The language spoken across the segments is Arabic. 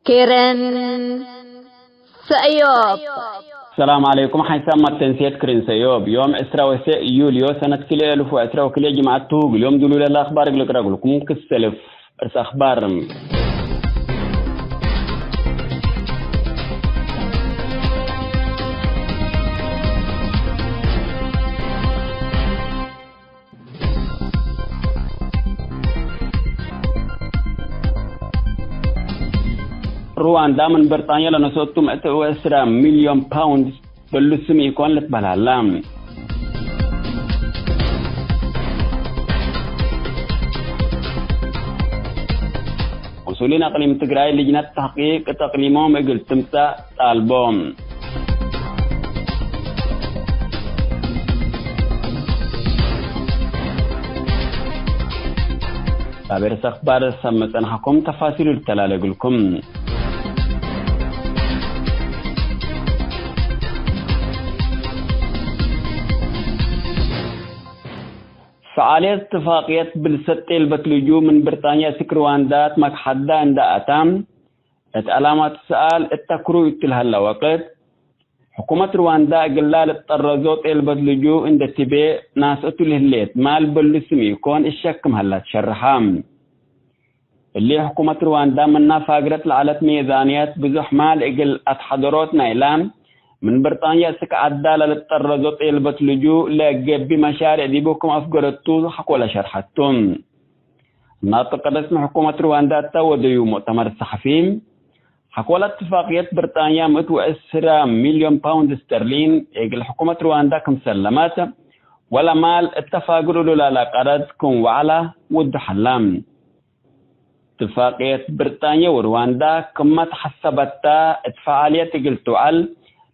كيرن سأيوب. السلام عليكم. حيسمى التنسيق كرين سيوب يوم إسراء يوليو سنة كلي ألف وإسراء كلي جماعة توق اليوم دلول الأخبار يقولك رجلكم كسلف إرس أخبار رواندا من بريطانيا لنصوتهم أسرى مليون باوند بلسم يكون لتبالعلام. مسؤولين أقليم تجراي لجنة تحقيق تقليمهم أجل تمسا طالبهم. تعبير أخبار سمت أن حكم تفاصيل التلال لكم. فعالية اتفاقية بالستيل بتلجو من بريطانيا سكرواندات مك حدا عند أتام علامات السؤال التكرو يتلها الوقت. حكومة رواندا قلال الطرزوت البتلجو عند تبي ناس اتلهليت مال بلسمي يكون الشكم هلا تشرحام اللي حكومة رواندا منها فاقرت لعلت ميزانيات بزح مال اقل اتحضروت نايلام من بريطانيا سك عدالة للطرزوت البتلجو لقبي مشاريع ديبوكم افقرتو حقولا شرحتهم. ناطق رسم حكومة رواندا توديو مؤتمر الصحفيين حقولا اتفاقية بريطانيا متو أسرى مليون باوند استرلين اقل حكومة رواندا كم سلمات ولا مال اتفاقلوا لا قرد كم وعلا ود حلام. اتفاقية بريطانيا ورواندا كما تحسبتا اتفاعالية اقل تعال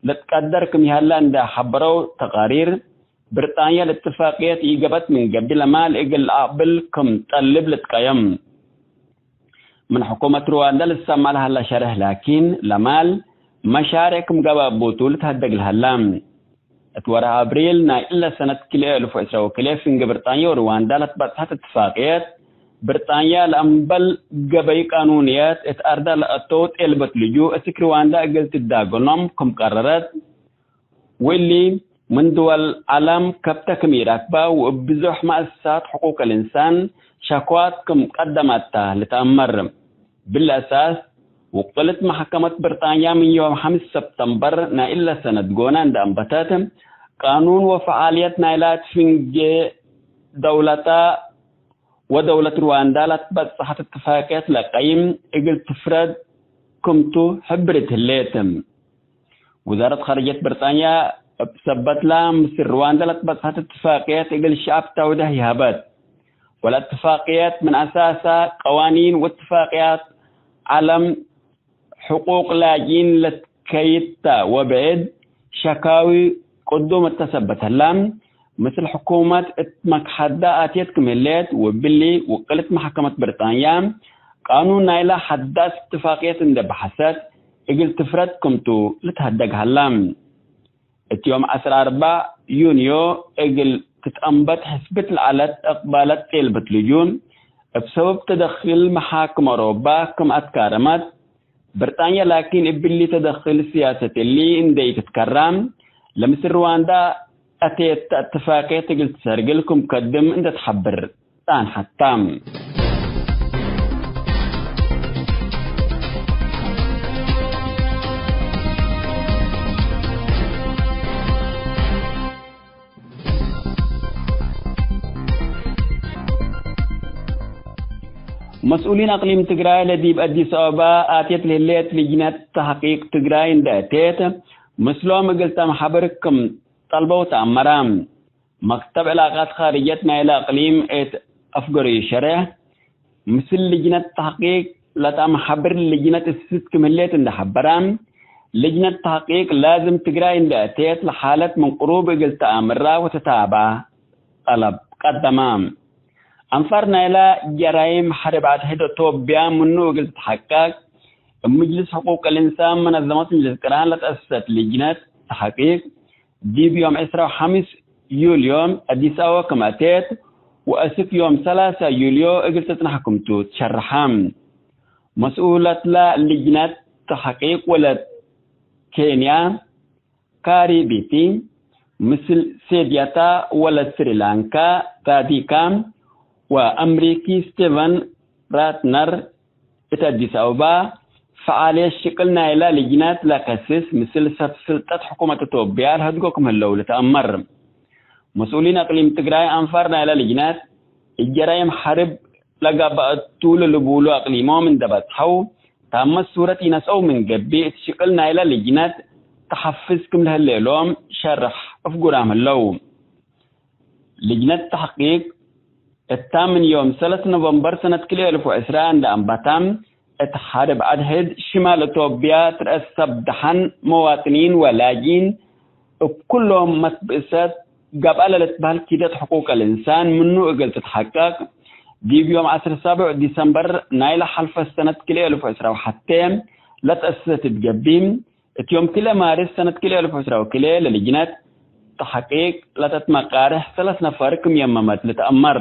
لتقدر كم يهلا عند حبروا تقارير بريطانيا الاتفاقية يجبت من قبل مال اقل اقبل كم تقلب لتقيم من حكومة رواندا لسه ما لها لا شرح لكن لمال مشاركم قبل بطولة تهدق الهلام اتورا ابريل نا الا سنة كلي الف وإسراء كلي في بريطانيا ورواندا لتبطحت اتفاقيات بريطانيا لأنبل قبي قانونيات اتأردا لأطوط البت لجو اسك رواندا قلت الداغنوم كم قررت واللي من دول العالم كبتكم يراكبا وبزح مؤسسات حقوق الإنسان شكوات كم قدمتها لتأمر بالأساس وقلت محكمة بريطانيا من يوم 5 سبتمبر نا إلا سنة قونا عند أنبتات قانون وفعالية نايلات فنجي دولتا ودولة رواندا لتبت صحة اتفاقيات لقيم اقل تفرد كمتو حبرت الليتم. وزارة خارجية بريطانيا بسبت لها مصر رواندا لتبت صحة اتفاقيات اقل الشعب تاوده يهابات والاتفاقيات من أساسها قوانين واتفاقيات علم حقوق لاجئين لتكيتا وبعد شكاوي قدوم التثبت اللام مثل حكومة مكحدة آتيت كميلات وباللي وقلت محكمة بريطانيا قانون نايلة حداث اتفاقية اند بحثات اقل تفرد كمتو لتهدق هلام اتيوم 14 يونيو اقل تتأنبت حسبت العلت اقبالت قلبت لجون بسبب تدخل محاكم اوروبا كم اتكارمت بريطانيا لكن باللي تدخل السياسة اللي اندي تتكرم لمصر رواندا أتيت اتفاقية قلت سرقلكم قدم انت تحبر تان حتام. مسؤولين اقليم تجراي لديب اديس ابابا اتيت ليلات لجنة تحقيق تجراي اند اتيت مسلوم قلت محبركم طلبوا تأمرام مكتب علاقات خارجية نايل اقليم ات افقري شرح مثل لجنة تحقيق لتام حبر لجنة الست كمليت اند حبرام لجنة تحقيق لازم تجراي اند اتيت لحالة من قروب قلت امرا وتتابع طلب قدمام أنفرنا إلى جرائم حربات هيدا توبيا منو قلت تحقق مجلس حقوق الإنسان منظمات مجلس كران لتأسست لجنة تحقيق دي بيوم 5 يوليو أديس أبابا كماتيت وأسك يوم 3 يوليو قلت تنحكمتو تشرحام مسؤولة لا لجنة تحقيق ولا كينيا كاريبيتي مثل سيدياتا ولا سريلانكا تاديكام وأمريكي ستيفن راتنر بتأديس أوبا فعالية شكلنا إلى لجنات لا كسس مثل سلطة حكومة توبيا هدقوكم اللولة تأمر مسؤولين أقليم تقراي أنفرنا إلى لجنات الجرائم حرب لقى طول اللبولو أقليمو من دبتحو تأمس صورة نسأو من قبي شكلنا إلى لجنات تحفزكم لها الليلوم شرح أفقرام اللوم لجنة تحقيق الثامن يوم 3 نوفمبر سنة 2010 عند أنباتام اتحارب عدهد شمال إثيوبيا ترأسب دحن مواطنين ولاجين كلهم مسبسات قبل لتبهل كيدة حقوق الإنسان منو اقل تتحقق دي بيوم 17 ديسمبر نايلة حلفة سنة 2010 وحتى لا تأسست تقبيم يوم كلا مارس سنة 2010 وكلا للجنات تحقيق لا تتمقاره 3 نفر كم يممت لتأمر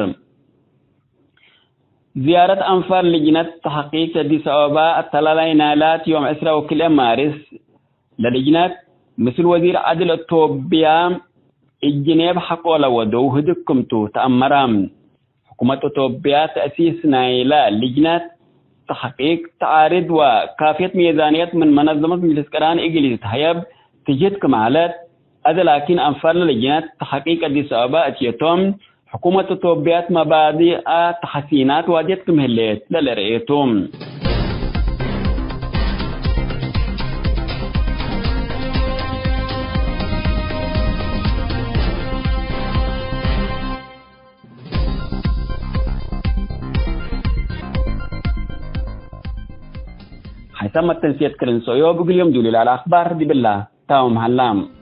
زيارة أنفار لجنة تحقيق أديس أبابا التلالي نالات يوم 10 وكلا مارس للجنات مثل وزير عدل إثيوبيا الجنيب حق ولا ودو هدكم تو تأمرام حكومة إثيوبيا تأسيس نايلة لجنة تحقيق تعارض وكافية ميزانية من منظمة مجلس كران إجليز تحيب تجدكم على هذا لكن أنفار لجنة تحقيق أديس أبابا أتيتم حكومة إثيوبيا مبادئ تحسينات واجدكم هليت للرئيتم حيثما التنسية كرنسويو بقول يوم دولي على الأخبار دي بالله تاوم هلام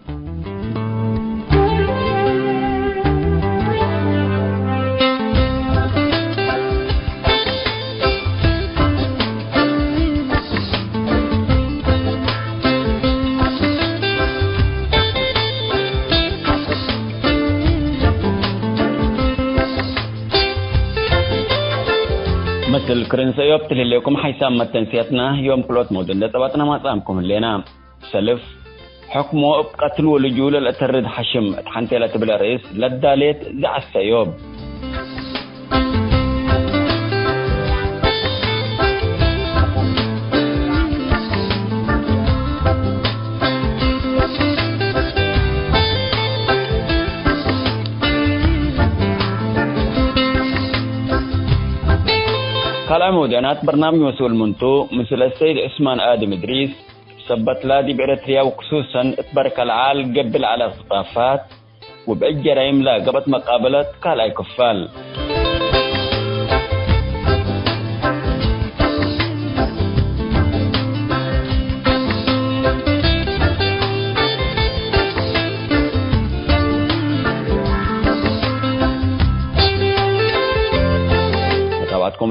مثل كرنسيوب تلليكم حيثما التنسيتنا يوم كلوت مودن لطباتنا ما تامكم اللينا سلف حكمه بقتل ولجول الاترد حشم اتحنتي لا تبلا رئيس لداليت زع السيوب كلام ودانات برنامج مسؤول منتو مثل السيد عثمان آدم إدريس سبت لادي بإريتريا وخصوصا اتبرك العال قبل على الخطافات وبأجر يملا قبت مقابلات كالاي كفال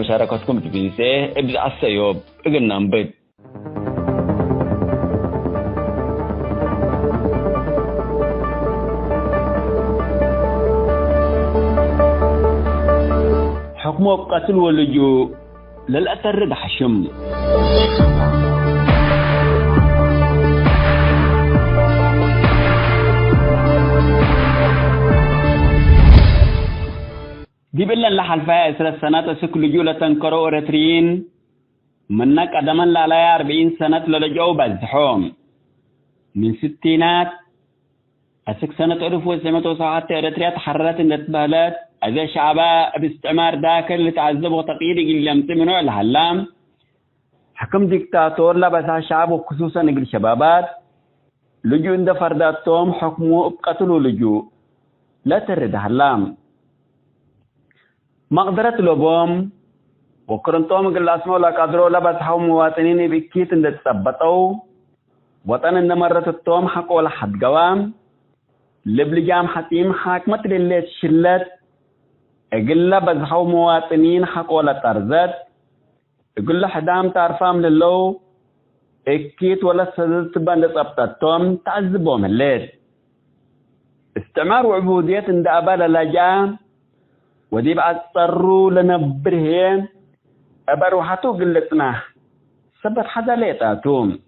مشاركتكم تبينسي ابدأ السيوب اقلنا نبيض حكمه بقتل واللجوء للأترد حشم دي بالله لحلفاء إسرى السنة سكل جولة تنكروا إريتريين منك أدما لا 40 سنة للجو بزحوم من ستينات أسك سنة 1907 إريتريا تحررت النتبهلات أذا شعباء باستعمار داكر لتعذب وتقييد قلمت منوع الهلام حكم ديكتاتور لبسها الشعب وخصوصا نقل شبابات لجوء عند فرداتهم حكمه بقتلوا لجوء لا ترد هلام مقدرة لبوم وكرنتوم قل اسمه لا قدروا لبسحوا مواطنين بكيت اند تثبتوا وطن اند مرت التوم حق ولا حد قوام لبلجام حتيم حاكمة للي شلت اقل لبسحوا مواطنين حق ولا ترزت اقل حدام تعرفام للو اكيت ولا سدت بند تثبتهم تعذبهم الليل استعمار وعبودية اند ابال لجام ودي بعد اضطروا لنبرهن أبروحاتو قلتنا سبت حدا ليتاتهم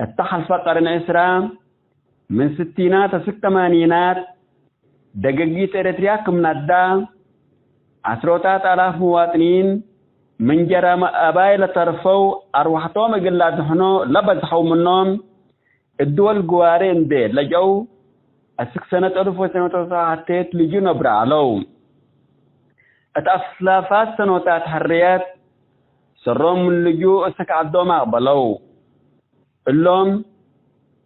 اتحل فقر إسرام من ستينات ستمانينات دقيقة إريتريا كم ندا عشرات آلاف مواطنين من جرام أبايل طرفوا أرواحتهم قلات نحنو لبزحوا منهم الدول قوارين دي لجو السكسنة 1990 لجو نبرع لو اتأصلافات سنوات حريات سرهم من لجو اسك عدوم أقبلو اللهم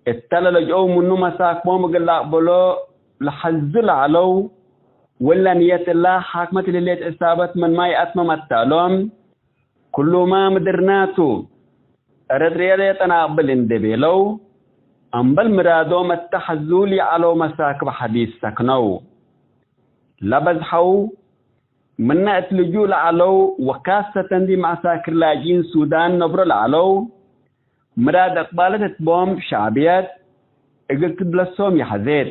اتلا لجو منو مساكمهم قل أقبلو لحزل علو ولا نية الله حاكمة لليت إصابت من ما يأتمم التالوم كل ما مدرناتو أردريا ليتنا أقبل اندبيلو أنبل مرادوم التحزولي على مساكب حديث سكنو لبزحو منا اتلجو لعلو وكاسة دي معساكر لاجين سودان نبرو لعلو مراد اقبالة تبوم شعبيات اقل تبلسوم يحذير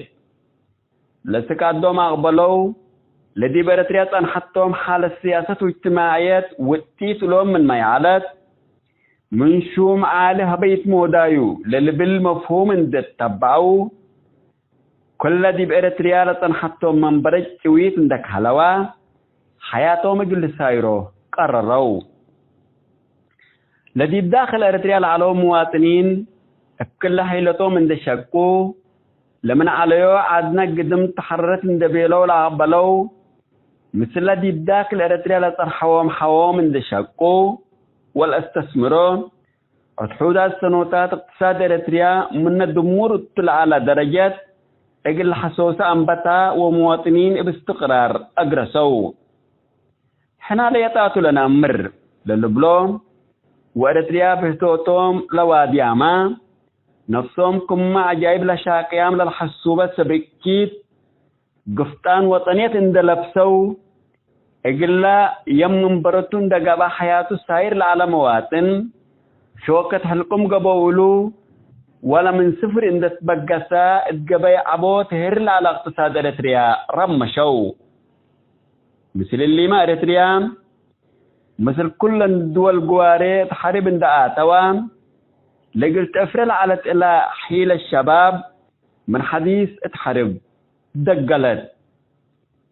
لسكات دوم اقبلو لدي برتريات انحطوم حال السياسة واجتماعيات واتيت لهم من ميعالات من شوم عالها بيت مودايو للبل مفهوم اندت تبعو كل دي برتريات انحطوم من برج تويت اندك هلوا حياتهم جل سايرو قرروا لدي بداخل إريتريا على مواطنين كل حيلتهم من دشقو لمن عليو عدنا قدم تحررت من دبيلو لعبلو مثل لدي بداخل إريتريا لطرحوهم حوام من دشقو والاستثمرون وتحود السنوات اقتصاد إريتريا من الدمور الطلع على درجات اقل حسوسة أنبتا ومواطنين باستقرار أقرسوا حنا ليتاتو لنا مر للبلوم وإريتريا بهتوتهم لوادياما نفسهم كما عجائب لشاقيام للحسوبة سبكيت قفتان وطنية اندلبسو اقلا يمنم برتون دقابا حياتو ساير لعالم واتن شوكت حلقم قبولو ولا من صفر اندت بقسا اتقباي عبوت هرل على اقتصاد إريتريا رمشو مثل اللي ما إريتريا مثل كل الدول قواري تحارب اندقاتوا لقلت افرل على إلى حيل الشباب من حديث اتحارب دقلت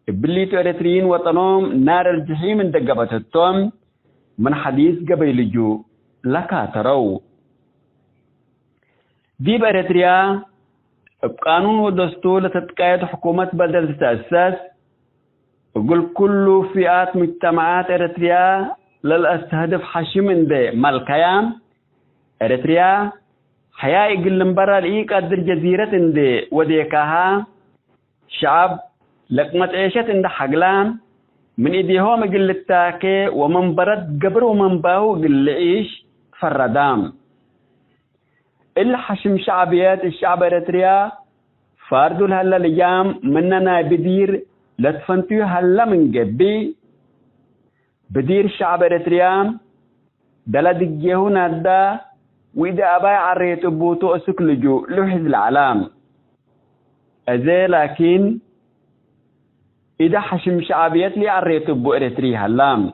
بليتو إريتريين وطنهم نار الجحيم اندقبتتهم من حديث قبيل جو لكاترو دي بإريتريا بقانون ودستور لتتقايد حكومة بدل تتأسس يقول كل فئات مجتمعات إريتريا للأستهدف حشم دي مالكيام إريتريا حياة يقل مبرا لإيك قدر جزيرة دي وديكاها شعب لقمة عيشة دي حقلان من إيديهم يقل التاكي ومن برد قبر ومن باهو يقل عيش فردام الحشم شعبيات الشعب إريتريا فاردو لهلا لجام مننا بدير لتفنتيو هلا من جبي بدير شعب إريتريا بلد الجهون هدا وإذا أباي عريت بوتو أسكلجو لوحز العلام أزي لكن إذا حشم شعبيات لي عريت بو إريتريا هلام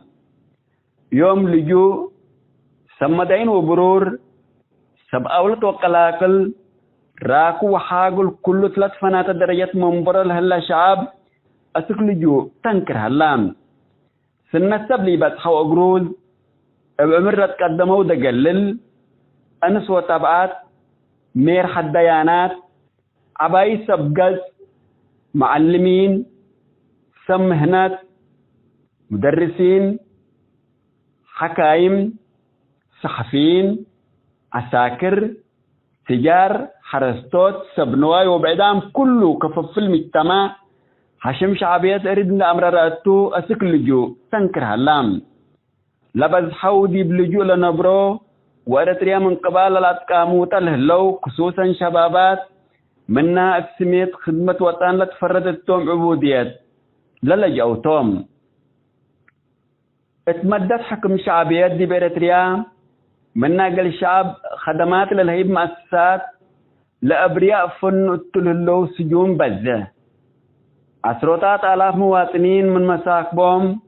يوم لجو سمدين وبرور سب أولت وقلاقل راكو وحاقل كل 3 فنات درجات منبر هلا شعب أسكلجو تنكر هلام سنة سبلي بتحو أقروز بأمرت قدموا دقلل أنس وطبعات مير حديانات عباي سبقز معلمين سمهنات مدرسين حكايم صحفيين عساكر تجار حرستوت سبنواي وبعدام كله كفف المجتمع حشم شعبيات أريدنا أمر رأتو أسكلجو تنكر هلام لبز حودي بلجو لنبرو وإريتريا من قبال الأتقاموت الهلو خصوصا شبابات منها أكسميت خدمة وطن لتفردتهم عبوديات للجأوتهم اتمدت حكم شعبيات دي بإريتريا منها قل شعب خدمات للهيب مؤسسات لأبرياء فن التلهلو سجون بزه عشرات آلاف مواطنين من مساكبهم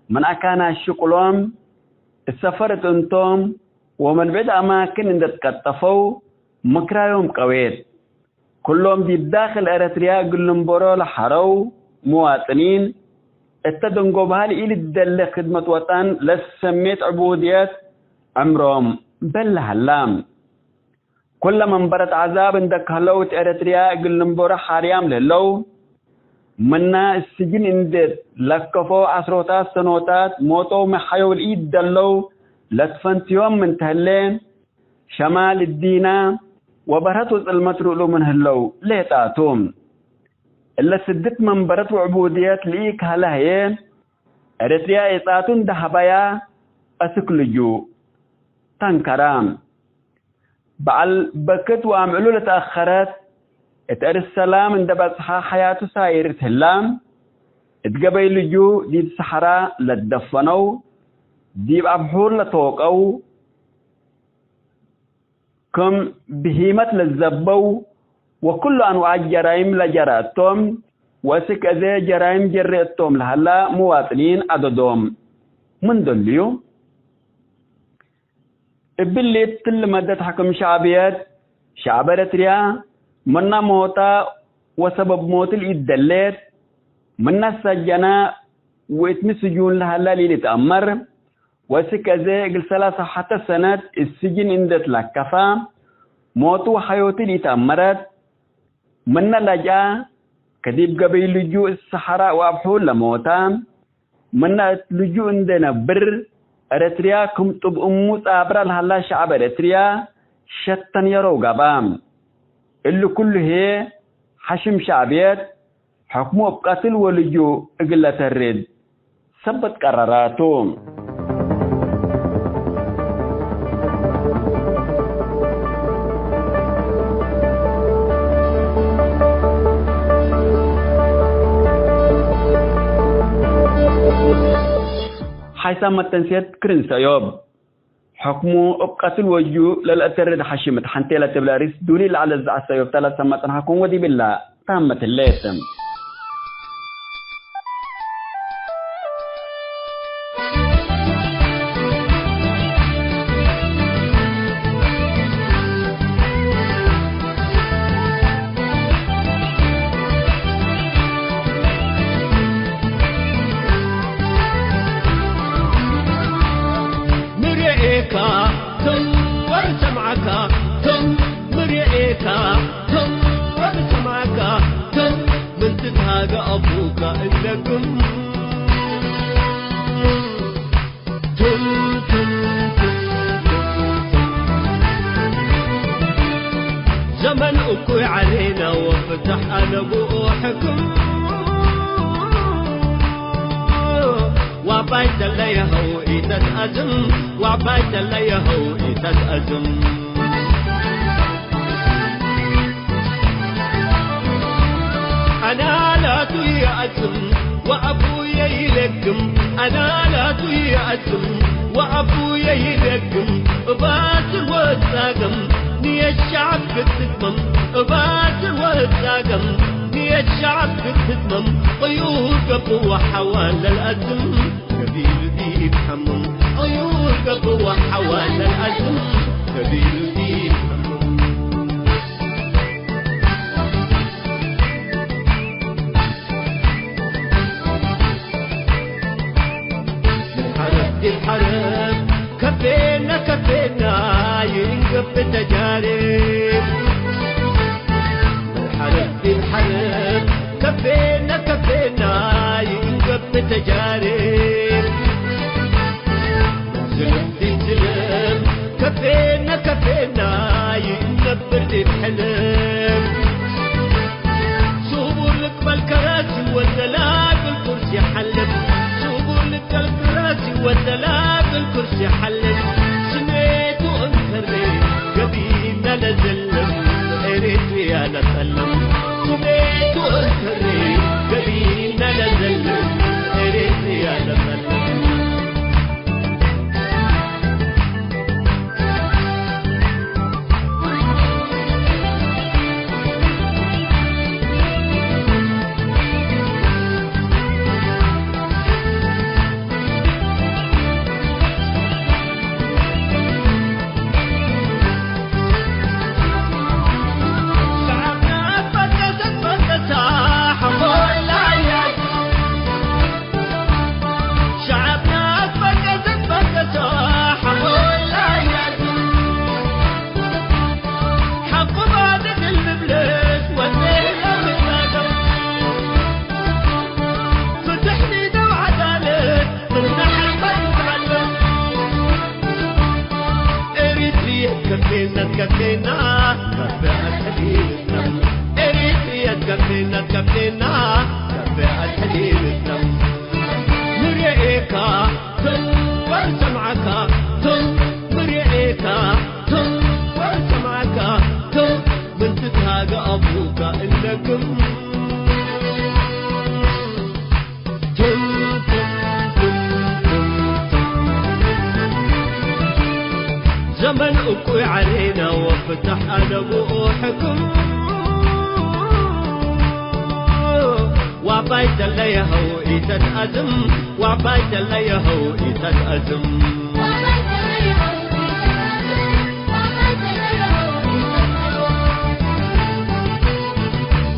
من أكان الشقلهم السفرت انتم ومن بعد أماكن إن تكتفوا مكرايهم قويت كلهم دي بداخل أريتريا قلهم برو لحرو مواطنين اتدنقوا بهالي إلي الدل خدمة وطن لسميت عبوديات عمرهم بل هلام كل من برت عذاب عندك هلوت أريتريا قلهم برو حاريام لهلو منا السجن اندت لكفوا عشرات سنوات موتوا محيو الإيد دلو لتفنت يوم من تهلين شمال الدينا وبرهتوا المترولو من هلو ليه تاتوم إلا سدت من برتوا عبوديات ليك هلاهين أريتريا إطاتون دهبايا أسكلجو تنكرام بعل بكت وعملوا لتأخرت اتقر السلام اندبصها حياته سايرت هلام اتقبيل جو دي الصحراء لتدفنو دي بأبحور لتوقعو كم بهيمة للزبو وكل أنواع الجرائم لجرأتهم وسك أذي جرائم جرأتهم لهلا مواطنين عددهم من دليو باللي تل مدة حكم شعبيات شعب أريتريا منا موتا وسبب موت الإدلات منا السجنة واتم سجون لهلا اللي تأمر وسكزي قل 3 حتى سنة السجن اندت لكفا موتو حيوتي اللي تأمرت منا لجا كديب قبل لجوء الصحراء وابحول لموتا منا لجوء عندنا بر أريتريا كم تب أموت أبرا لهلا شعب أريتريا شتن يرو قبام اللي كله هي حشم شعبيات حكمه بقتل ولجوء اقلة الرد ثبت قراراتهم حيثما التنسيات كرن سيوب حكمه أبقى الوجو للأترد حشمت حنتي لا تبلاريس دولي على الزع سيوب 3 سمات حكم ودي بالله تامة الليثم زمن أكوي علينا وفتح أنبوحكم وعبايت اللي هو إيتت أزم وعبايت اللي هو إيتت أزم أنا لا تيأسم وأبويا يلقم أنا لا تيأسم وأبويا يلقم باسر وساقم نية الشعب بتتمم باسر وساقم نية الشعب بتتمم طيور قبوة حوالي الأزم كبير دي بحمم طيور قبوة حوالي الأزم كبير دي بحمم الحرب كفينا كفينا ينقف تجارب الحرب كفينا كفينا ينقف تجارب زلم تنزلم كفينا كفينا ينبر الحلم صوبوا لك بالكراسي والدلال الكرسي حلب والدلال بالكرسي حلت سميت وانكري قبينا لزلم قريت ويا لسلم سميت وانكري قبينا لزلم قريت ويا لسلم تكفينا تكفينا كفاء الحديد الدم إريتريا تكفينا تكفينا كفاء الحديد الدم مريئيكا تم وارسمعك تم مريئيكا تم وارسمعك تم من تتهاق أبوك إنكم زمن أكوي علينا وفتح أنبوحكم وعبايت اللي هو إيتد أزم وعبايت اللي هو إيتد أزم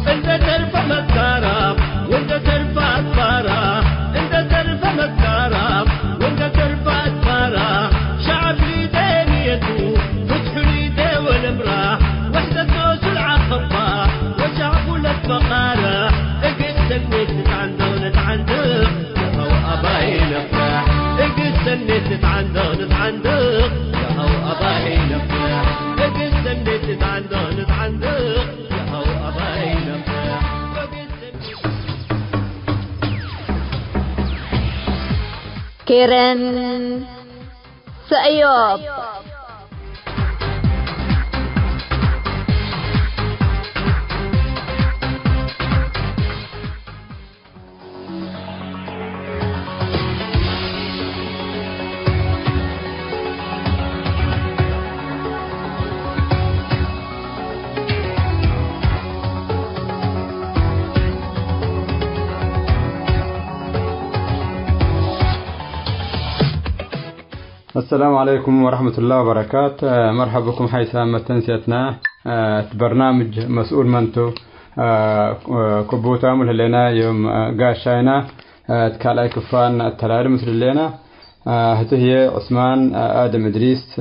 انت ترفع مكارب وانت ترفع أدبارا انت ترفع مكارب وانت ترفع أدبارا شعب ليدانيته فتح ليدي والمراه وحدة نوس العقبة وشعب لك فقارة اقد سنيت تتعنده ونتعندق يهو أباي نفرح اقد سنيت تتعنده ونتعندق يهو أباي نفرح اقد سنيت تتعنده ونتعندق يهو أباي نفرح كيرن سأيوب السلام عليكم ورحمة الله وبركاته. مرحبا بكم حيث تنسيتنا برنامج مسؤول منتو كبوتا مل لنا يوم قاشينا تكالاي كفان التلال مثل لنا هي عثمان آدم إدريس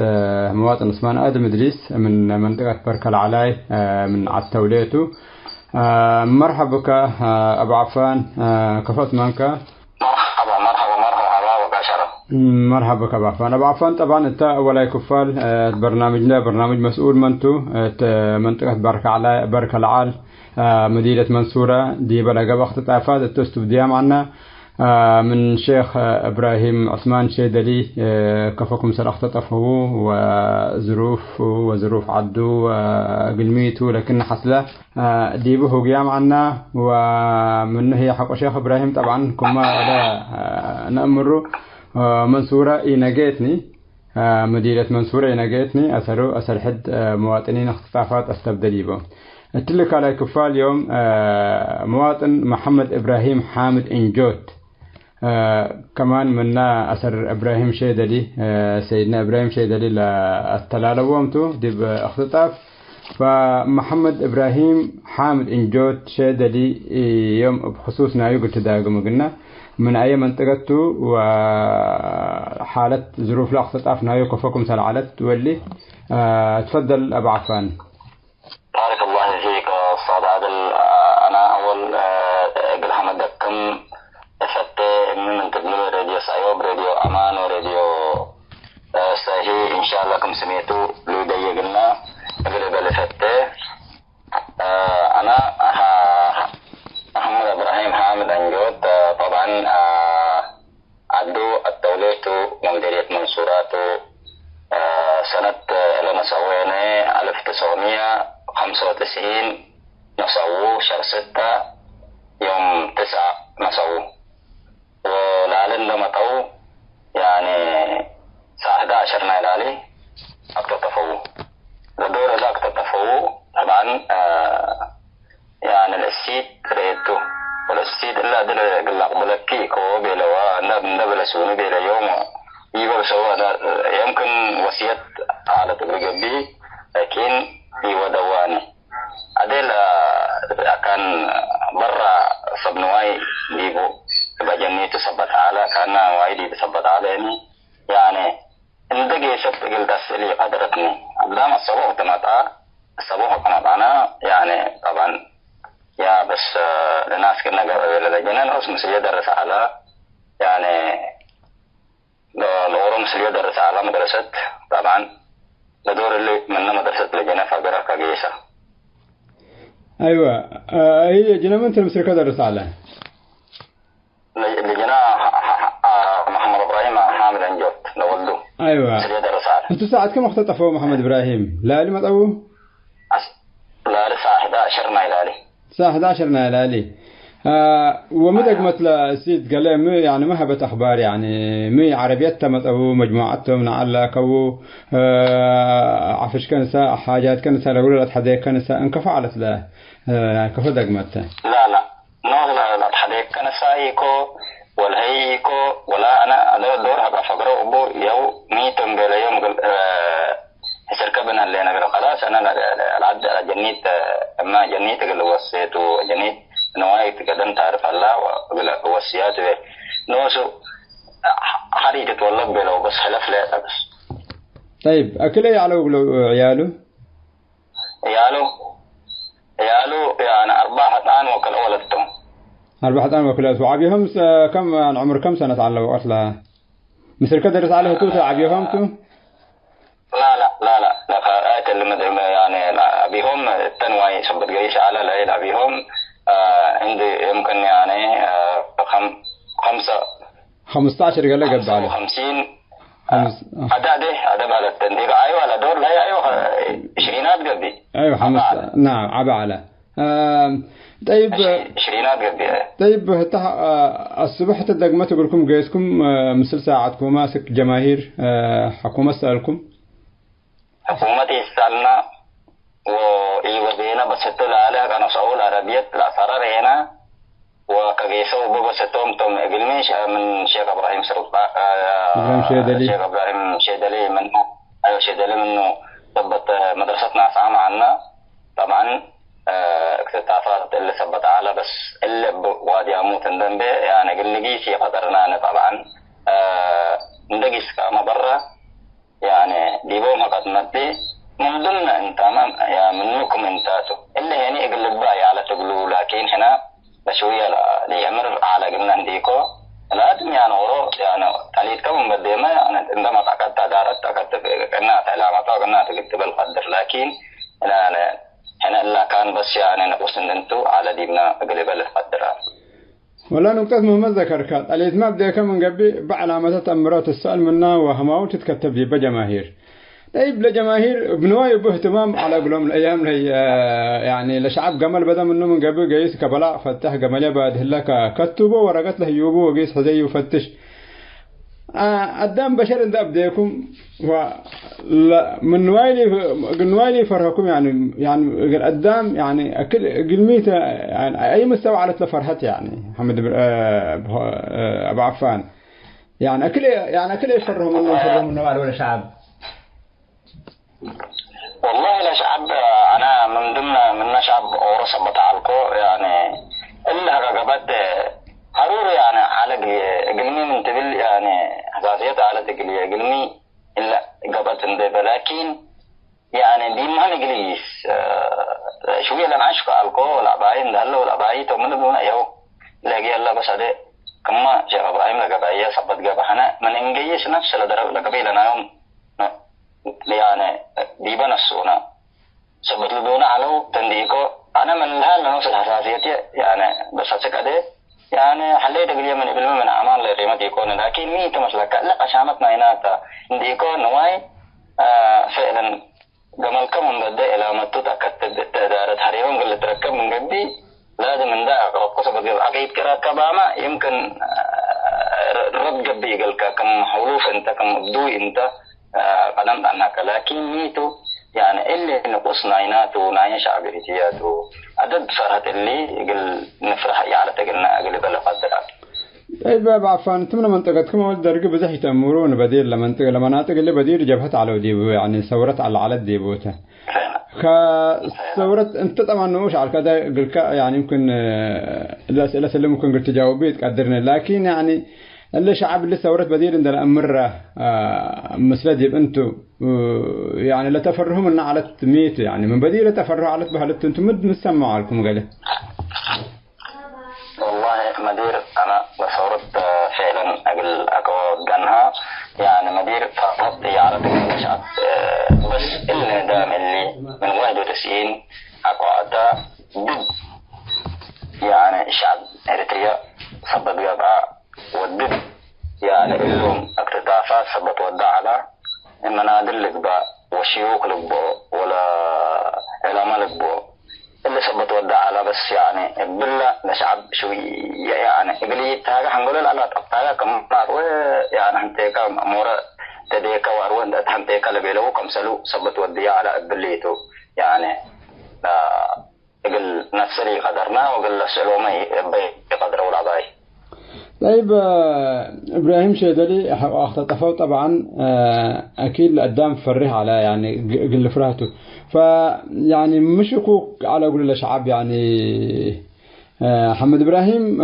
مواطن عثمان آدم إدريس من منطقة بركة العلاي من عالتوليتو. مرحبا بك أبو عفان كفوت منك. مرحبا بك أبو عفان. أبو عفان طبعا أنت ولا كفال برنامجنا برنامج مسؤول منتو منطقة بركة العال مدينة منصورة دي بلغ وقت تعفاد التوستو ديام عنا من شيخ إبراهيم عثمان شيدلي كفكم سرقت طفه وظروف عدو قلميتو لكن حصله ديبه قيام عنا ومن هي حق شيخ إبراهيم طبعا كما لا نأمره منصورة إنجتني مدينة منصورة إنجتني أثر حد مواطنين اختطافات استبدليبه. أتلك على كفال اليوم مواطن محمد إبراهيم حامد إنجوت كمان منا أثر إبراهيم شيدلي سيدنا إبراهيم شيدلي للتلالة وامتو دي باختطاف. فمحمد إبراهيم حامد إنجوت شيدلي يوم بخصوصنا يقول تداقم قلنا من أي منطقته وحالة ظروف الاختطاف نايو كفكم سلعلت تولي. تفضل أبو عفان. بارك الله فيك أستاذ عادل. أنا أول قل حمدكم فتى من تدمر راديو سايوب راديو أمان وراديو ساهي إن شاء الله كم سميتو لودي قلنا قل فتى. أنا محمد إبراهيم حامد أنجود طبعا عدو التوليت مديرية منصوراتو سنة لما سوينا 1995 نسووه شهر 6 يوم 9 نسووه ولعلن لما طو يعني ساعة 11 نايلالي اكتطفوه لدور اللي اكتطفوه طبعا يعني السيد ريتو والسيد إلا دل قلق بلكيك وبيلوا نبل سوني بيلا يوم يقول سوا يمكن وصية على تبرقبي لكن يودواني أدل كان برا صبنواي ديبو بجني تثبت على كان وايد تثبت عليني يعني إندقي شفت قلت أسئلي قدرتني أبدام الصبوح تمتع الصبوح تمتع أنا يعني طبعا يا بس الناس كنا لجنان اسم سيادة الرسالة يعني الأورم سيادة الرسالة مدرسة طبعا لدور اللي من مدرسة لجنة فقرة كجيسة. أيوة هي جنة من تمسك هذا الرسالة لجنة محمد إبراهيم حامد أنجوت لولده. أيوة سيد الرسالة. أنتوا ساعة كم اختطفوا محمد إبراهيم؟ لا لما تأوه؟ لا لساعة 11 نايلالي. الساعة 11 نايلالي. ومدق مثل السيد قال لي يعني ما هبت أخبار يعني مي عربيتهم أو مجموعتهم نعلق أو عفش كنسة حاجات كنسة لقول الأتحديك كنسة إنك فعلت له كيف دق مثل لا نوع الأتحديك كنسة إيكو ولا هيكو ولا أنا دور هبقى فقرة أبو يو ميتم بلا يوم هسركبنا اللي أنا خلاص أنا العد جنيت أما جنيت اللي وصيته جنيت نوايت كدن تعرف الله ووصيات نوسو حريت تولد بلو بس خلاف لا بس. طيب أكل يعلو عياله يعني 4 آن وكل ولدتهم 4 آن وكل وعبيهم كم عمر كم سنة على وقت لها مثل كده درس عليه توسع عبيهم تو لا آية اللي يعني أبيهم التنوي سبت جيش على العيد أبيهم عندي يمكن يعني 15 قال لك قد عليه 50 هذا على التنديق أيوة على دور لا أيوة 20 قبل أيوة 5 نعم عبا على طيب 20 قبل طيب الصبح تدق ما تقول لكم جيسكم مثل ساعتكم ماسك جماهير حكومة سألكم حكومتي سألنا وإيوزينا بستول على كانوا سؤال عربية الأسرار هنا وكجيسو ببستهم توم إقلميش من شيخ إبراهيم شيخ إبراهيم شيدلي منه أيوة شيدلي منه ثبت مدرستنا سامع عنا طبعا اكتتافات اللي ثبت على بس اللي بوادي أموت ندنبه يعني قل جيسي قدرنا طبعا ندقس كما برا يعني ديبوم قد مدي من ضمن انت يا منكم انتاتو اللي يعني يقلب باي على تقولوا لكن هنا بشويه ليمر على قلنا عنديكو لازم يعني ورو يعني تعليد كم مقدمه يعني عندما تاكدت دارت تاكدت كنا علامات كنا تكتب القدر لكن لا هنا لا كان بس يعني نقص انتو على دينا قلب القدر ولا نقطة مهمة ذكرت الإتمام بدأ كم من قبل بعلامات أمرات السؤال منا وهماو تتكتب لي بجماهير طيب لجماهير بنواي باهتمام على قولهم الأيام لي يعني لشعب جمال بدأ منه من قبل جيس كبلاء فتح جمالية بعد هلاك كتبه ورقت له يوبه وجيس حزي وفتش قدام بشر ده أبديكم ومن نوايلي فرحكم يعني قدام يعني أكل قلميته يعني أي مستوى على فرحت يعني محمد أبو عفان يعني أكل يفرحوا منه ولا شعب والله لا شعب أنا من ضمن شعب أورس بتعلقه يعني إلا رقبت هرور يعني على قلمي من تبل يعني حساسية على تقلي قلمي إلا قبت ندب لكن يعني دي ما نقليس شوية لنا عشق ألقو والأباين ده الله والأباين تومن دون أيوه لاقي الله بس هذا كما شيخ إبراهيم لقبايا سبت قبحنا من إنجيش نفس لدرجة لقبيلنا يوم يعني ديبا نفسنا سبت لدونا علو تنديكو أنا من لها لنوصل الحساسية يعني بس هسكده يعني حليت قليل من إبلم من أعمال لقيمة يكون لكن ميت مسلك لا قشامتنا هنا ديكو نواي فعلا قمل كم من بدأ إلى ما تتأكد تدارت حريهم قل تركب من قبي لازم من ده أقرب قصة بدل عقيد كرا كباما يمكن رد قبي قل كم حروف أنت كم أبدوي أنت قدمت عنك لكن ميتو يعني اللي نقصنا عيناته ونعين شعبيتياته عدد فرحة اللي يقول نفرح يعلى تقلنا أقل بلا قدرات طيب باب عفان تمنى منطقتكم والدرجة بزحي تأمرون بديل لمناطق اللي بديل جبهت على ديبو يعني صورت على ديبوته كصورت انت طبعا نوش على كذا يعني يمكن الأسئلة اللي ممكن قلت تجاوبيه تقدرنا لكن يعني اللي شعب اللي ثورت بديل عند الأمرة مثل ديب أنتو يعني لا تفرهم إن على التميت يعني من بديل تفرح على بهالت أنتم مد نسمع عليكم قاله والله مدير أنا ثورت فعلا أقل أقوى جنها يعني مدير فرطي على شعب بس بس النظام اللي من 91 أقعد ضد يعني شعب إريتريا سبب يبقى وضد يعني لهم اقتطافات سبب ودع على المنادل لقبا وشيوخ لقبا ولا علماء لقبا اللي سبب ودع على بس يعني بالله لشعب شوية يعني إقليت هذا هنقول لا تقطعها كم بارو يعني هنتيكا مورا تديكا واروان هنتيكا لبيلو كم سلو سبب ودع على إقليته يعني قل نفسري قدرنا وقل سلومي بقدر ولا باي. طيب إبراهيم شيدلي اختطفوا طبعا أكيد قدام فرح على يعني قل فرهته فيعني مش حقوق على قول الشعب يعني محمد إبراهيم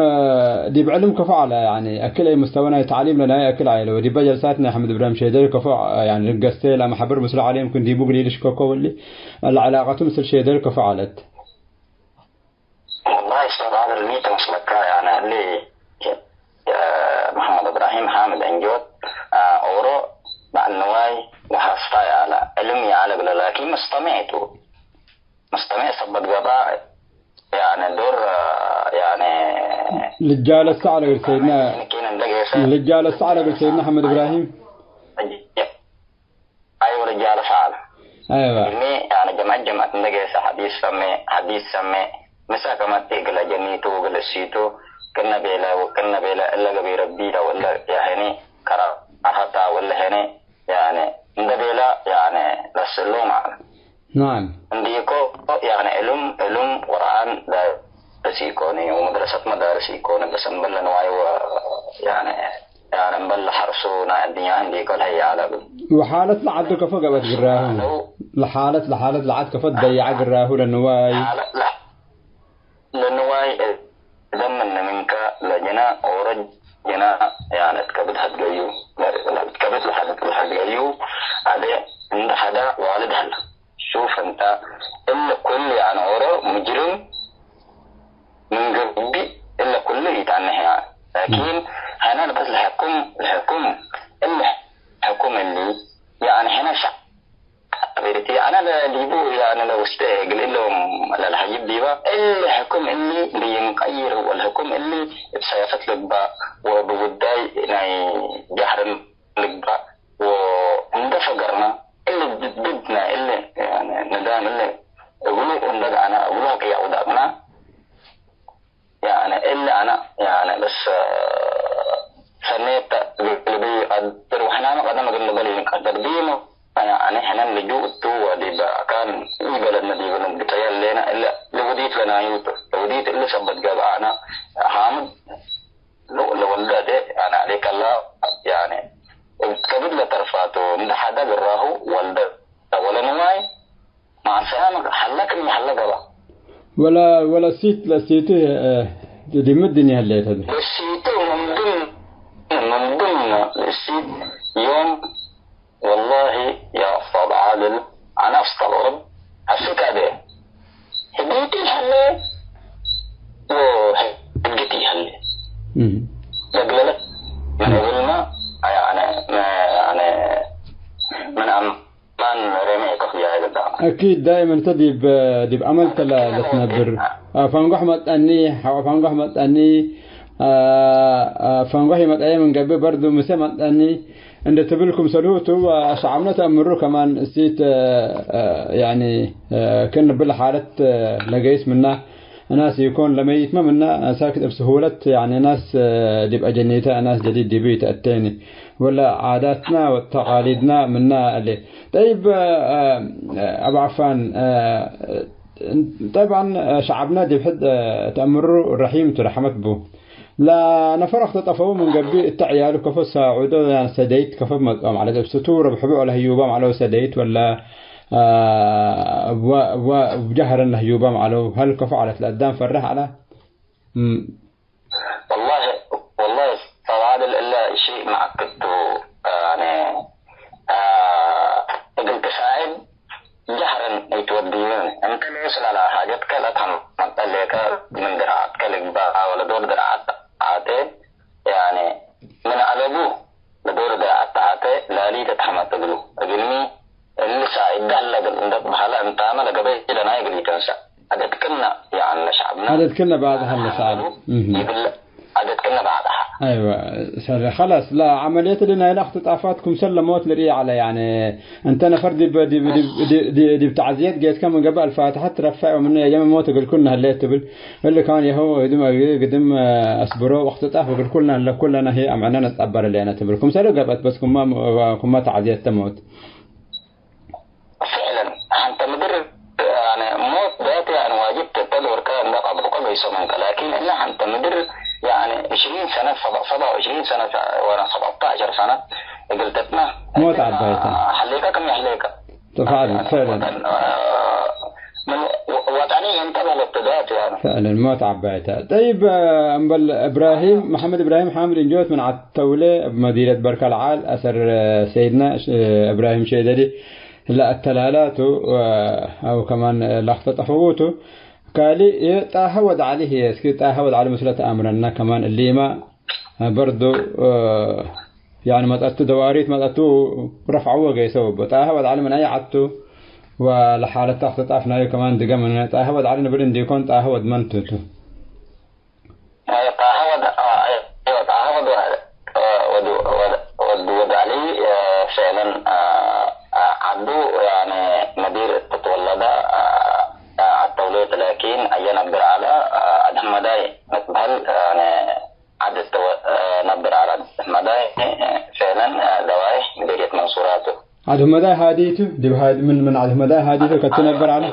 دي بعلم كفاءة يعني أكل أي مستوى تعليم لنا أكل عائلة ودي بجلساتنا محمد إبراهيم شيدلي كفاءة يعني القستي لما حبر مسؤول عليه ممكن دي بقول ليش كوكو اللي العلاقة مثل شيدلي كفاءة والله يصير هذا الميت مسلك يعني اللي محمد إبراهيم حامد أنجوت أورو مع النواي وحصاي على علمي على لكن مستمع صبت قضاء يعني دور يعني رجال السعر قلت سيدنا رجال السعر قلت سيدنا محمد إبراهيم أيوة رجال السعر أيوة يعني جماعة نجيسة حديث سمي مسا كما تيجي جنيتو ولا سيتو كنا بيلا إلا قبي ربيلا ولا يعني كرا أحطا ولا هني يعني ندبيلا يعني لسلوم على نعم عنديكو يعني علم قرآن درسيكوني ومدرسة مدارس يكون بس نبل نواي يعني نبل حرسونا الدنيا عنديكو الهي على وحالة لعد كفا قبت قراهو لحالة لعد كفا ضيع قراهو لنواي لنواي دمنا منك لجنا أورج جنا يعني تكبد حد جيو تكبد لحد جيو هذا عند حدا والد هلا شوف أنت إلا كل يعني أورو مجرم من قبي إلا كل يتعنه يعني لكن هنا بس الحكم إلا حكم اللي يعني هنا شعب بيرتي أنا ليبو يعني لو استقل لهم الحجيب ديبا الحكم اللي بينقير والحكم اللي بسيافة لقبا وبوداي يعني جحر لقبا وندفقرنا اللي ضدنا اللي يعني ندام اللي يقولوا إن أنا أقولها كي أودعنا يعني إلا أنا يعني بس سنيت قلبي قدر وحنا ما قدنا قلنا بلي نقدر دينه يعني إحنا نجوا تو ودي كان يبلدنا دي بلد بتيال لنا إلا لوديت لنا يوتو لوديت اللي سبت جابعنا حامد لو ولده يعني عليك الله يعني كبد لطرفاته من حدا جراه ولده ولا نواي مع سلامة حلك المحل جبا ولا سيته دي مدني هالليل هذا السيته من ضمن السيت يوم والله يا أستاذ عادل أنا أستغرب حسيت هذا هديتي هلا وهديتي هلا لقلت من أولنا يعني من أمان رمي كفيا هذا أكيد دائما تدي بأمل تلا لسنبر فانقح متأني فانقح متأني فانقح متأني من قبل برضو مسمى متأني عند تبلكم سلوته وشعبنا تأمروا كمان سيت يعني كنا بالحالة لقيس منا ناس يكون لما يتم منا ساكت بسهولة يعني ناس ديبقى جنيتها ناس جديد ديبيت التاني ولا عاداتنا وتقاليدنا منا اللي طيب أبو عفان طبعا شعبنا دي بحد تأمروا الرحيم ترحمت بو لا نفرخ تطفوا من قبل التعيال كفو ساعودة يعني سديت كفو مقام على السطور بحبوا على هيوبام على سديت ولا وجهر الهيوبام على هل كفو على الأدام فرح على والله طبعا إلا شيء معقدته يعني قلت ساعد جهرا يتوديون أنت يوصل على حاجات كلا تهم مطلقة من درعات كلك بقى ولا دور درعات عاتي يعني من ألبوه لدور درعات عاتي لا لي تتحمل تقلو أقلمي اللي ساعد أنت عمل قبيل أنا يقولي كنسا عدد كنا يعني شعبنا عدد كنا بعدها الشعب عدد كنا بعدها ايوه خلاص لا عمليه لنا لاخت طافاتكم سلموت لري على يعني انت نفر دي بتعزيات جيت كم من قبل الفاتحه ترفع من ايام موت قال كنا هليت تبل اللي كان يهو قدم اصبروا وقت طاف قال كلنا هي معنا نتعبر اللي انا تبلكم سلو قبت بس كم تعزيات تموت فعلا انت مدر يعني موت ذاتي يعني واجب تدور كان ده قبل يسمونك لكن احنا انت مدر يعني 20 سنة 27 سنة وانا 17 سنة قلتنا موت عبايتها حليكا كم يحليكا فعلا من وطني انتبه للابتدات يعني فعلا موت عبايتها. طيب ابراهيم محمد ابراهيم حامد انجوت من عالتولة بمدينة بركة العال اثر سيدنا ابراهيم شيدلي لا التلالات او كمان لخطة فوته قالي تعهد عليه يسكي تعهد على مسألة أمرنا كمان اللي ما برضو يعني ما تأتوا دواريت ما تأتوا رفعوا جيسوا تعهد على من أي عدتوا ولحالة تحت طافنا كمان دقة من تعهد علينا برين دي كون تعهد من تتو تعهد ود علي فعلا عدو يعني مدير تتولد التولية لكن أي نبر على أدهم مداي مقبل يعني عدد نبر على أدهم مداي فعلا دواي مديرية منصوراته أدهم مداي هاديته دي من أدهم مداي هاديته كتنبر على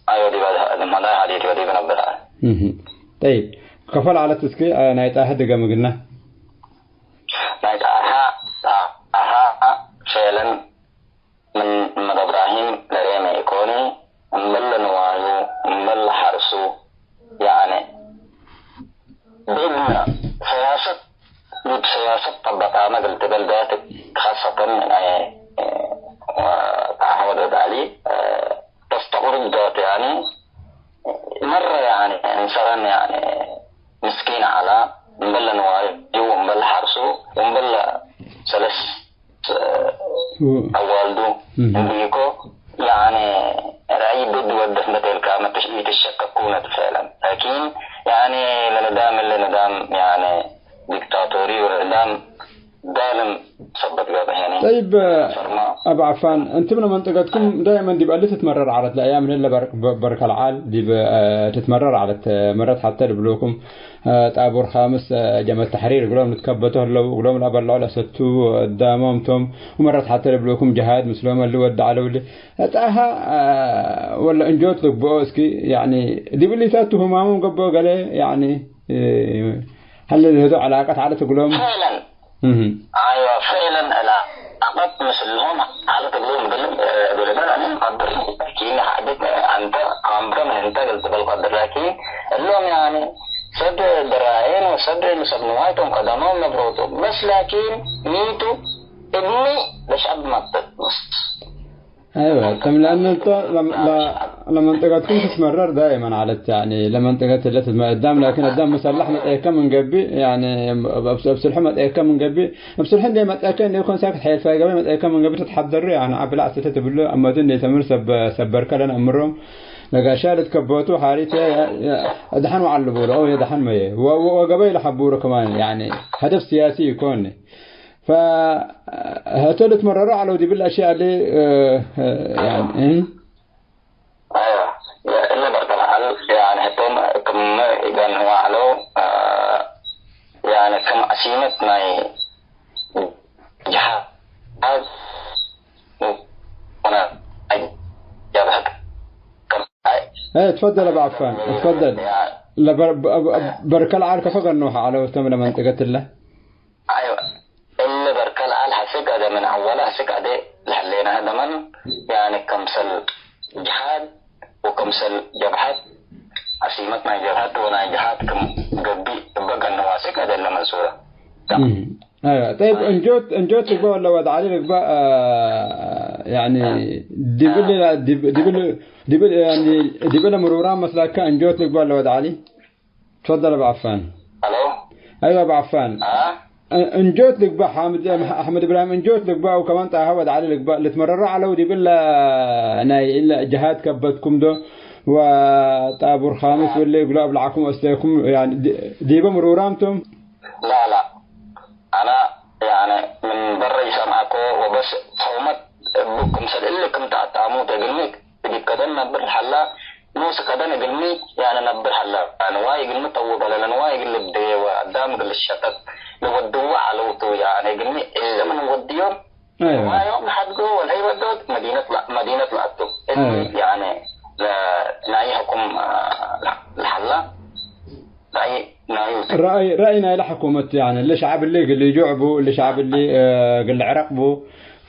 أيوة دي بعد أدهم مداي هاديته ودي بنبر على طيب كفل على تسكي نايتها دقا مقلنا نايتها فعلا من مد إبراهيم لريمي يكوني مبل نوايو مبل حرسو يعني ضمن سياسة طبقة ما قلت بلدات خاصة تعهد علي تستغرب ذات يعني مرة يعني إنسان يعني مسكين على مبل نوايو ومبل حرسو ومبل سلس أولدو أمريكو يعني رأي ضد ودفنة الكامة تشبيه الشككونة فعلا لكن يعني لندام يعني ديكتاتوري ولندام ظالم صدق يعني. طيب أبو عفان أنت من منطقتكم دائما دي بقى تتمرر على الأيام اللي بركة العال دي تتمرر على مرات حتى لبلوكم تابور خامس جمع التحرير يقولون نتكبتوا يقولون الأبر على ستو قدامهم ومرات حتى لبلوكم جهاد مسلم اللي ودع له اللي تاها ولا انجوت لك بوسكي يعني دي باللي تاتوا همامهم قبوا قال يعني هل الهدوء علاقات عادة تقولون فعلا ايوه فعلا العلاقات مثلهم عادة تقولون بالبلد انا قدر لكن حدث انت عمرك ما انت قلت بالقدر لكن اللهم يعني سد دراعين وسد لسبنواتهم قدمهم نبروتهم بس لكن ميتوا ابني لشعب مطلق ايوه تم لان انت لما تقعدكم تتمرر دائما على يعني لما تقعد اللي قدام لكن قدام مسلح متاكد من قبي يعني بسلح متاكد من قبي بسلح دي متاكد يكون ساكت حيل فاقبي متاكد من قبي تتحضر يعني عبلا عسته بالله اما دني تمر سبر كلن امرهم لقى شالت كبوتو حاريته دحن وعلبوا له او دحن ما وقبيل حبوره كمان يعني هدف سياسي يكون فهتول تمرروا على ودي بالاشياء اللي يعني ايوه اللي برضه يعني هتم كم يبان هو علو يعني كم اسيمت ماي جهاز وانا جابها ايه تفضل ابو عفان تفضل لا بركة العال كفق النوحة على وتم منطقة الله ايوه اللي بركة العال هسق هذا من اولها هسق هذا لحلينا هذا من يعني كمسل جهاد وكمسل جبهات عصيمتنا جبهات ونا جهات كم قبي بقى النواسق هذا اللي منصورة ايوه طيب انجوت بقى ولا وضع علي بقى يعني دبل يعني دبل مروران مثلا كان انجوت بقى ولا وضع علي تفضل ابو عفان الو ايوه ابو عفان انجوت لك بقى حامد احمد ابراهيم انجوت لك بقى وكمان تعهد على لك بقى اللي تمرروا على ودي بالله انا الا جهات كبتكم ده وطابور خامس واللي يقولوا ابلعكم واستيكم يعني دي بمرورامتم. لا انا يعني من برا سامعكم وبس صومت بكم سلكم تعتامو تقلمك دي كدنا بالحلا نوس كدنا قلمي يعني نبر حلا انا واي قلمي طوب على انا واي قلب دي وقدام قل الشتت لو الدوا على وطو يعني قلمي الا من وديهم ما يوم لحد جوه هي ودوت مدينه لاتو يعني نايحكم الحلا رأينا إلى حكومة يعني اللي شعب اللي يجوعبوا اللي شعب اللي قل عرقبوا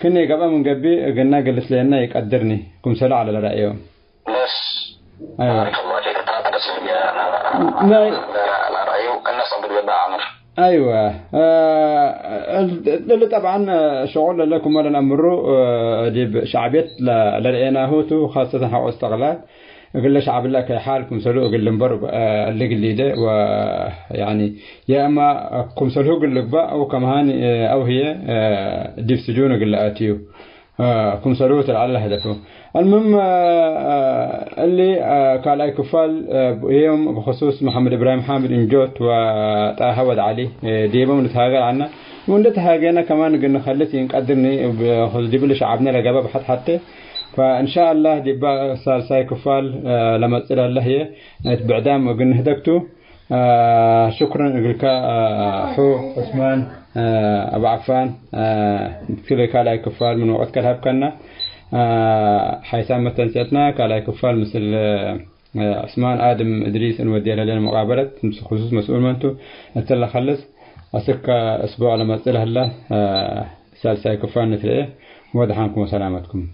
كنا قبل من قبي قلنا قلت لنا يقدرني كم سلا على رأيهم بس أيوة أيوة اللي طبعا شغل لكم ولا نمروا دي شعبية لرأينا هوتو خاصة حق استغلال قل له شعب الله كحالكم سلوه قل لنبر اللي ده ويعني يا اما كم سلوه قل لك بقى او كمان او هي دي في سجونه قل اتيو كم سلوه على هدفه. المهم اللي قال اي كفال يوم بخصوص محمد ابراهيم حامد انجوت وتعهد عليه دي بنتهاجر عنه ونتهاجرنا كمان قلنا خلتي نقدرني بخذ دي بالشعبنا لجبا بحد حتى فإن شاء الله دي بقى صار سايكوفال لما تصير الله هي بعدام قلنا هدكتو شكرا لك حو عثمان أبو عفان كل كالاي كفال من وقت كلاب كنا حيثما تنسيتنا كالاي كفال مثل عثمان آدم إدريس نودي لنا مقابلة خصوص مسؤول منتو أتلا خلص أسك أسبوع لما تصير الله صار سايكوفال مثل إيه ودحانكم وسلامتكم.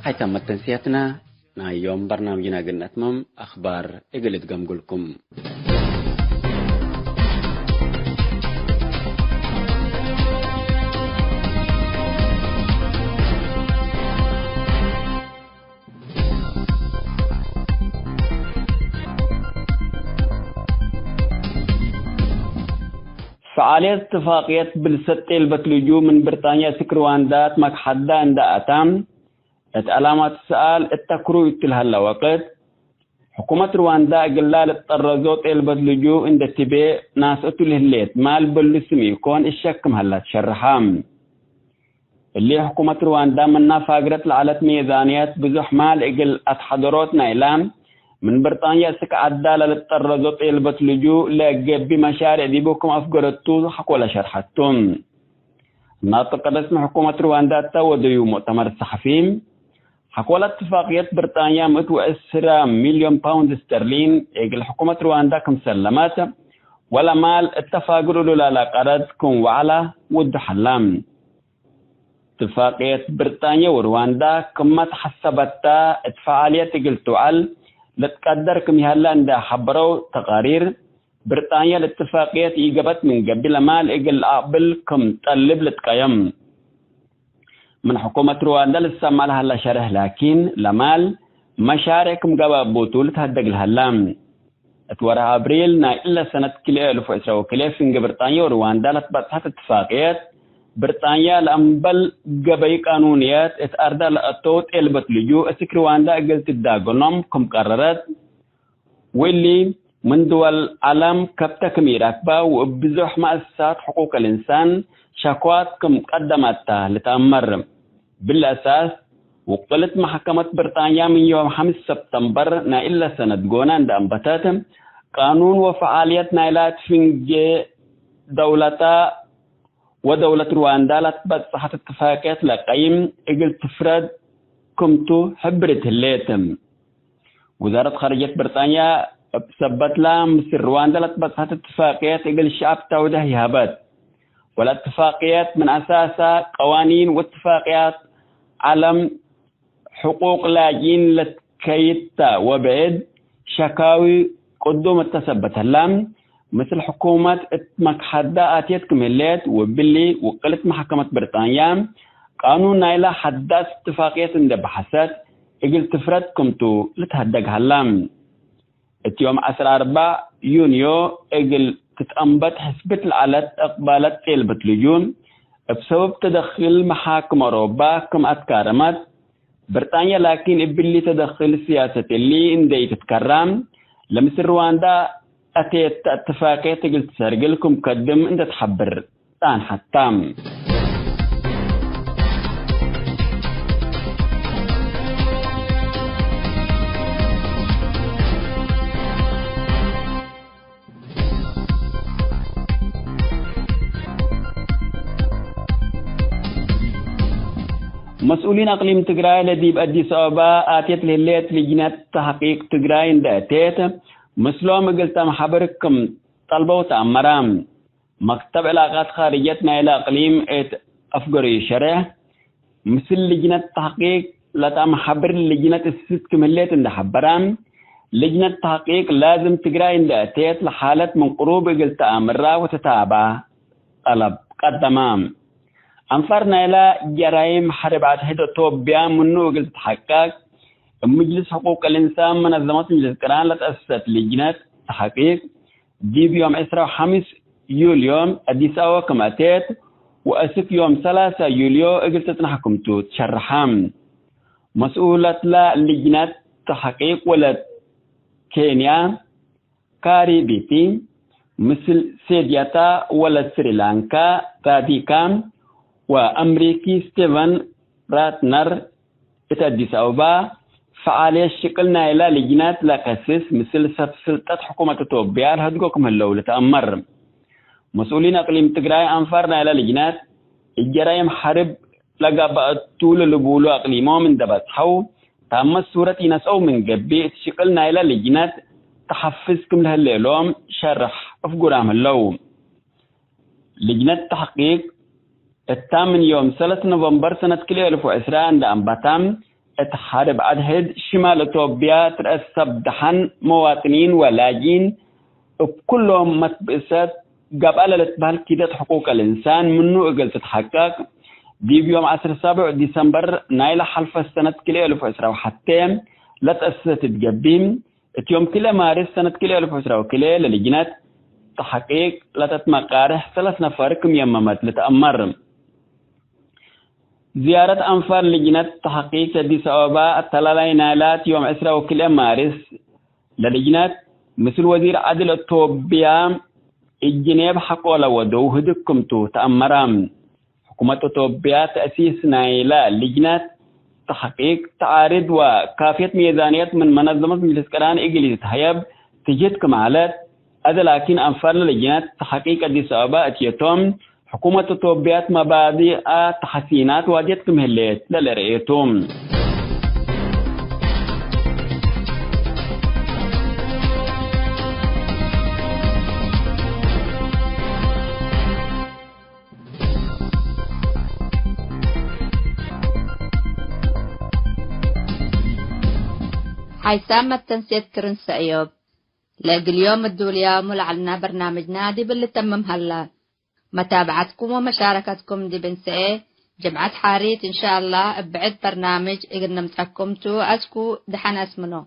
حيث تنسيتنا يوم برنامجنا قلنا أتمم أخبار إقلت قمقلكم فعالية اتفاقية بالستيل بتلجو من بريطانيا سكرواندات مكحدة عند أتام علامات السؤال التكرو يتلها الوقت حكومة رواندا قلال الطرزوت البتلجو عند تبي ناس اتله الليت مال بلسمي يكون الشكم هلا تشرحام اللي حكومة رواندا منها فاقرت لعلت ميزانيات بزح مال اقل اتحضروت نايلام من بريطانيا سك عدالة للطرزوت البتلجو لقب مشاريع دي بكم أفقرتو حقولا شرحتهم ناطق رسم حكومة رواندا توديو مؤتمر الصحفيين حقولا اتفاقية بريطانيا 110 مليون باوند استرلين اقل حكومة رواندا كم سلمات ولا مال اتفاقروا لا قرد كون وعلا ود حلام اتفاقية بريطانيا ورواندا كما تحسبتا اتفاعالية قلتو عل لتقدر كم يهلا عند حبروا تقارير بريطانيا الاتفاقية إجابت من قبل مال إجل أقبل كم طلب لتقيم من حكومة رواندا لسه ما لها شرح، لكن لمال مشارك مقابل بطولة هدق الهلام اتورها أبريل نا إلا سنة كلي ألف وإسرا وكلي في بريطانيا ورواندا لتبطحت اتفاقيات بريطانيا الأمبل قبي قانونيات اتأردى لأطوط إلبت لجو اسك رواندا قلت الداغنوم كم قررت واللي من دول العالم كبتك ميراكبا وبزوح مؤسسات حقوق الإنسان شكوات كم قدمتها لتأمر بالأساس وقلت محكمة بريطانيا من يوم 5 سبتمبر نا إلا سنة قونا عند أنبتاتهم قانون وفعالية نايلات فنجي دولتا ودولة رواندا لتبت صحة اتفاقيات لقيم اقل تفرد كمتو حبرت الليتم وزارة خارجية بريطانيا بسبت لها مصر رواندا لتبت صحة اتفاقيات اقل الشعب تاوده يهابات والاتفاقيات من أساسها قوانين واتفاقيات علم حقوق لاجئين لتكيتا وبعد شكاوي قدوم التثبت اللام مثل حكومة مكحدة آتيت كميلات وباللي وقلت محكمة بريطانيا قانون نايلة حدث اتفاقية بحثت اقل تفرد كمتو لتهدق هلام اليوم 4 يونيو اقل تتأنبت حسبة العلت اقبالت قلبت لجون بسبب تدخل محاكم أوروبا كم أتكرمت بريطانيا، لكن باللي تدخل السياسة اللي اندي تتكرم لمثل رواندا أتيت اتفاقية قلت سرقلكم قدم انت تحبر تان حتام مسؤولين أقليم تجراي الذي بأديس أبابا آتيت لهليت لجنة تحقيق تجراي اندأتيت مسلوم قلت محبركم طلبوا تأمرام مكتب علاقات خارجيتنا إلى أقليم أفقري شرح مثل لجنة تحقيق لا محبر لجنة الست كمليت اند حبرام لجنة تحقيق لازم تجراي اندأتيت لحالة من قروب قلت أمرا وتتابع طلب قدمام أنفرنا إلى جرائم حربات هيدا توبيا منو قلت تحقق مجلس حقوق الإنسان منظمات مجلس كران لتأسست لجنة تحقيق دي بيوم 5 يوليو أديس أبابا كماتيت وأسك يوم 3 يوليو قلت تنحكمتو تشرحام مسؤولة لا لجنة تحقيق ولا كينيا كاري بيتي مثل سيدياتا ولا سريلانكا تاديكام وأمريكي ستيفن راتنر أديس أبابا فعالية شكلنا إلى لجنات لقسس مثل سلطة حكومة توبيا هدقوكم اللولة تأمر مسؤولين أقليم تجراي أنفرنا إلى لجنات الجرائم حرب لقى طول اللبولو أقليمو من دبتحو تم صورة نسأو من قبي شكلنا إلى لجنات تحفزكم لهالليلوم شرح أفقرام اللوم لجنة تحقيق الثامن يوم 3 نوفمبر سنة 2010 عند أنباتام اتحارب عدهد شمال إثيوبيا ترأسب دحن مواطنين ولاجين بكلهم متبئسات قبل الاتبال كيدة حقوق الإنسان منو اقل تتحقق دي بيوم 7 ديسمبر نايلة حلفة سنة 2010 وحتى لا تأسست تقبيم يوم كلا مارس سنة 2010 وكلا للجنات تحقيق لا تتمقارح 3 نفر كم يممت لتأمر زيارة أنفار لجنة تحقيق أديس أبابا التلالي نالات يوم 10 وكلا مارس للجنات مثل وزير عدل إثيوبيا الجنيب حقو لودو هدكمتو تأمرام حكومة إثيوبيا تأسيس نايلة لجنة تحقيق تعارض وكافية ميزانية من منظمة مجلس كران إجليز هيب تجد كمالات هذا لكن أنفار لجنة تحقيق أديس أبابا أتيتم حكومة إثيوبيا مبادئ تحسينات واجد كمهلات للرئيتهم حيثما التنسيق كرنس أيوب لاقي اليوم الدولية ملعلنا برنامج نادي باللي تمم هلا متابعتكم ومشاركتكم دي بنسئة جمعة حاريت إن شاء الله بعد برنامج إقنا متركمتو أسكو دحنا اسمنو